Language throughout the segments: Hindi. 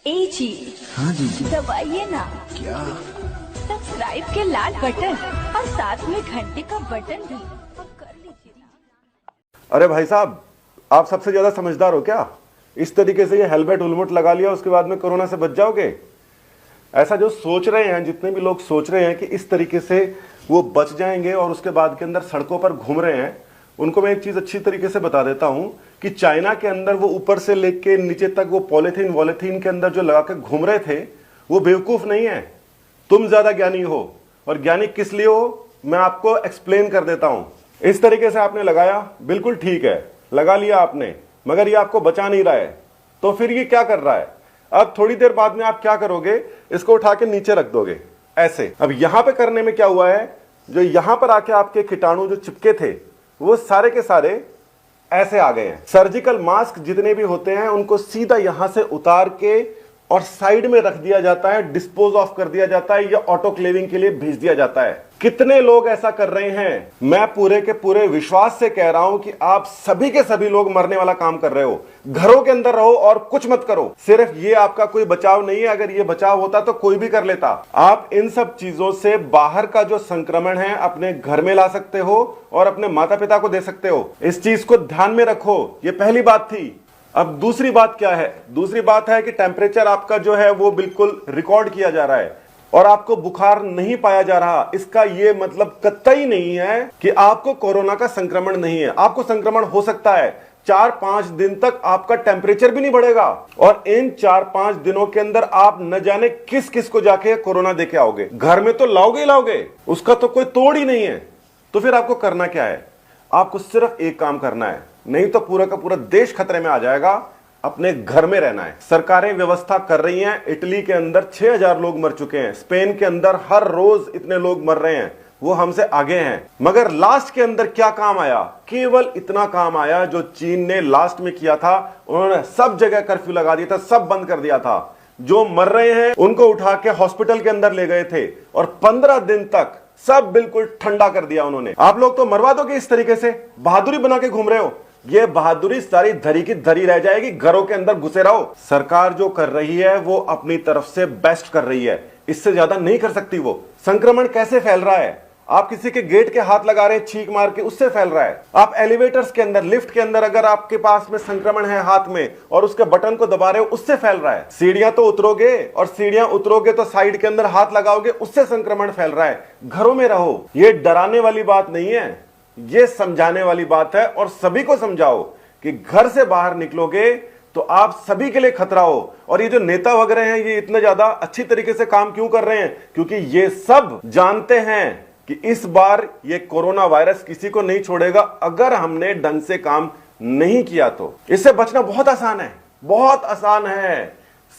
ए जी। हाँ जी। दबाइए ना क्या? सब्सक्राइब के लाल बटन और साथ में घंटे का बटन भी कर लीजिए ना। अरे भाई साहब, आप सबसे ज्यादा समझदार हो क्या? इस तरीके से ये हेलमेट उलमुट लगा लिया, उसके बाद में कोरोना से बच जाओगे? ऐसा जो सोच रहे हैं, जितने भी लोग सोच रहे हैं कि इस तरीके से वो बच जाएंगे और उसके बाद के अंदर सड़कों पर घूम रहे हैं, उनको मैं एक चीज अच्छी तरीके से बता देता हूं कि चाइना के अंदर वो ऊपर से लेके नीचे तक वो पॉलिथीन के अंदर जो लगा के घूम रहे थे, वो बेवकूफ नहीं है। तुम ज्यादा ज्ञानी हो, और ज्ञानी किस लिए हो मैं आपको एक्सप्लेन कर देता हूं। इस तरीके से आपने लगाया, बिल्कुल ठीक है, लगा लिया आपने, मगर ये आपको बचा नहीं रहा है, तो फिर ये क्या कर रहा है? अब थोड़ी देर बाद में आप क्या करोगे, इसको उठा के नीचे रख दोगे ऐसे। अब यहां पे करने में क्या हुआ है, जो यहां पर आके आपके कीटाणु जो चिपके थे वो सारे के सारे ऐसे आ गए हैं। सर्जिकल मास्क जितने भी होते हैं उनको सीधा यहां से उतार के और साइड में रख दिया जाता है, डिस्पोज ऑफ कर दिया जाता है, या ऑटोक्लेविंग के लिए भेज दिया जाता है। कितने लोग ऐसा कर रहे हैं? मैं पूरे के पूरे विश्वास से कह रहा हूं कि आप सभी के सभी लोग मरने वाला काम कर रहे हो। घरों के अंदर रहो और कुछ मत करो। सिर्फ ये आपका कोई बचाव नहीं है, अगर ये बचाव होता तो कोई भी कर लेता। आप इन सब चीजों से बाहर का जो संक्रमण है अपने घर में ला सकते हो और अपने माता पिता को दे सकते हो। इस चीज को ध्यान में रखो, ये पहली बात थी। अब दूसरी बात क्या है? दूसरी बात है कि टेम्परेचर आपका जो है वो बिल्कुल रिकॉर्ड किया जा रहा है और आपको बुखार नहीं पाया जा रहा। इसका ये मतलब कतई नहीं है कि आपको कोरोना का संक्रमण नहीं है। आपको संक्रमण हो सकता है। 4-5 दिन तक आपका टेम्परेचर भी नहीं बढ़ेगा, और इन 4-5 दिनों के अंदर आप न जाने किस किस को जाके कोरोना देके आओगे। घर में तो लाओगे ही लाओगे, उसका तो कोई तोड़ ही नहीं है। तो फिर आपको करना क्या है? आपको सिर्फ एक काम करना है, नहीं तो पूरा का पूरा देश खतरे में आ जाएगा। अपने घर में रहना है। सरकारें व्यवस्था कर रही हैं। इटली के अंदर 6000 लोग मर चुके हैं। स्पेन के अंदर हर रोज इतने लोग मर रहे हैं। वो हमसे आगे हैं। मगर लास्ट के अंदर क्या काम आया? केवल इतना काम आया जो चीन ने लास्ट में किया था। उन्होंने सब जगह कर्फ्यू लगा दिया था, सब बंद कर दिया था। जो मर रहे हैं उनको उठा के हॉस्पिटल के अंदर ले गए थे और 15 दिन तक सब बिल्कुल ठंडा कर दिया उन्होंने। आप लोग तो मरवा दोगे इस तरीके से, बहादुरी बना के घूम रहे हो। ये बहादुरी सारी धरी की धरी रह जाएगी। घरों के अंदर घुसे रहो। सरकार जो कर रही है वो अपनी तरफ से बेस्ट कर रही है, इससे ज्यादा नहीं कर सकती वो। संक्रमण कैसे फैल रहा है? आप किसी के गेट के हाथ लगा रहे हैं छींक मार के, उससे फैल रहा है। आप एलिवेटर्स के अंदर, लिफ्ट के अंदर अगर आपके पास में संक्रमण है हाथ में और उसके बटन को दबा रहे हो, उससे फैल रहा है। सीढ़ियां तो उतरोगे, और सीढ़ियां उतरोगे तो साइड के अंदर हाथ लगाओगे, उससे संक्रमण फैल रहा है। घरों में रहो। ये डराने वाली बात नहीं है, ये समझाने वाली बात है। और सभी को समझाओ कि घर से बाहर निकलोगे तो आप सभी के लिए खतरा हो। और ये जो नेता वगैरह हैं, ये इतने ज्यादा अच्छी तरीके से काम क्यों कर रहे हैं? क्योंकि ये सब जानते हैं कि इस बार ये कोरोना वायरस किसी को नहीं छोड़ेगा अगर हमने ढंग से काम नहीं किया तो। इससे बचना बहुत आसान है, बहुत आसान है।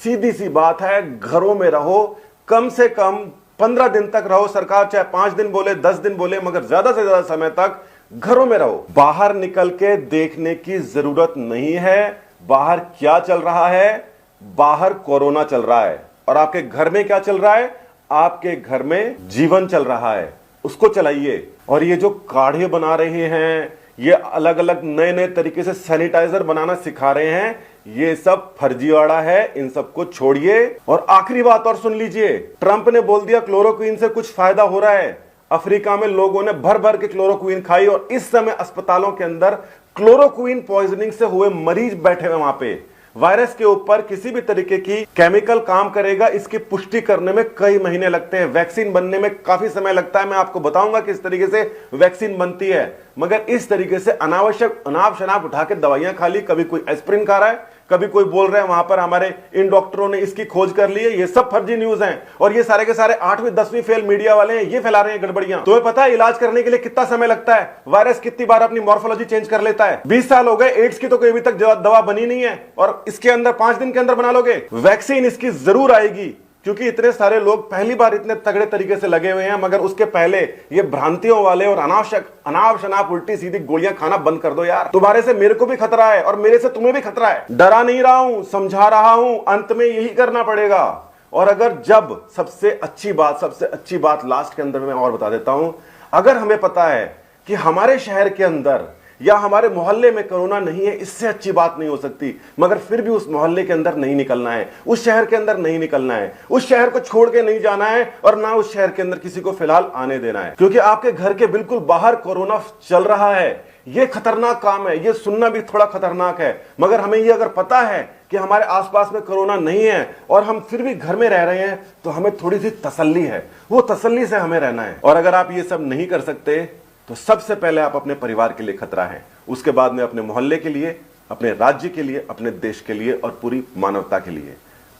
सीधी सी बात है, घरों में रहो। कम से कम 15 दिन तक रहो। सरकार चाहे 5 दिन बोले, 10 दिन बोले, मगर ज्यादा से ज्यादा समय तक घरों में रहो। बाहर निकल के देखने की जरूरत नहीं है बाहर क्या चल रहा है। बाहर कोरोना चल रहा है, और आपके घर में क्या चल रहा है? आपके घर में जीवन चल रहा है, उसको चलाइए। और ये जो काढ़े बना रहे हैं, ये अलग अलग नए नए तरीके से सैनिटाइजर बनाना सिखा रहे हैं, ये सब फर्जीवाड़ा है। इन सबको छोड़िए। और आखिरी बात और सुन लीजिए, ट्रंप ने बोल दिया क्लोरोक्वीन से कुछ फायदा हो रहा है। अफ्रीका में लोगों ने भर भर के क्लोरोक्वीन खाई, और इस समय अस्पतालों के अंदर क्लोरोक्वीन पॉइजनिंग से हुए मरीज बैठे हुए। वहां पे वायरस के ऊपर किसी भी तरीके की केमिकल काम करेगा, इसकी पुष्टि करने में कई महीने लगते हैं। वैक्सीन बनने में काफी समय लगता है। मैं आपको बताऊंगा किस तरीके से वैक्सीन बनती है। मगर इस तरीके से अनावश्यक अनाप शनाप उठा के दवाइयां खा ली। कभी कोई एस्प्रिन खा रहा है, कभी कोई बोल रहे हैं वहां पर हमारे इन डॉक्टरों ने इसकी खोज कर ली है। ये सब फर्जी न्यूज हैं, और ये सारे के सारे 8वीं 10वीं फेल मीडिया वाले हैं, ये फैला रहे हैं गड़बड़ियां। तुम्हें पता है इलाज करने के लिए कितना समय लगता है? वायरस कितनी बार अपनी मॉर्फोलॉजी चेंज कर लेता है। 20 साल हो गए, एड्स की तो कोई अभी तक दवा बनी नहीं है, और इसके अंदर 5 दिन के अंदर बना लोगे। वैक्सीन इसकी जरूर आएगी, क्योंकि इतने सारे लोग पहली बार इतने तगड़े तरीके से लगे हुए हैं। मगर उसके पहले ये भ्रांतियों वाले और अनाप शनाप उल्टी सीधी गोलियां खाना बंद कर दो यार। तुम्हारे से मेरे को भी खतरा है, और मेरे से तुम्हें भी खतरा है। डरा नहीं रहा हूं, समझा रहा हूं। अंत में यही करना पड़ेगा। और अगर जब सबसे अच्छी बात लास्ट के अंदर मैं और बता देता हूं, अगर हमें पता है कि हमारे शहर के अंदर या हमारे मोहल्ले में कोरोना नहीं है, इससे अच्छी बात नहीं हो सकती। मगर फिर भी उस मोहल्ले के अंदर नहीं निकलना है, उस शहर के अंदर नहीं निकलना है, उस शहर को छोड़ के नहीं जाना है और ना उस शहर के अंदर किसी को फिलहाल आने देना है, क्योंकि आपके घर के बिल्कुल बाहर कोरोना चल रहा है। ये खतरनाक काम है, ये सुनना भी थोड़ा खतरनाक है, मगर हमें ये अगर पता है कि हमारे आसपास में कोरोना नहीं है और हम फिर भी घर में रह रहे हैं, तो हमें थोड़ी सी तसल्ली है, वो तसल्ली से हमें रहना है। और अगर आप ये सब नहीं कर सकते तो सबसे पहले आप अपने परिवार के लिए खतरा है, उसके बाद में अपने मोहल्ले के लिए, अपने राज्य के लिए, अपने देश के लिए और पूरी मानवता के लिए।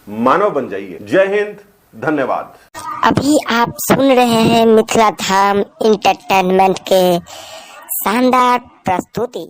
मानव बन जाइए। जय हिंद, धन्यवाद। अभी आप सुन रहे हैं मिथिला धाम इंटरटेनमेंट के शानदार प्रस्तुति।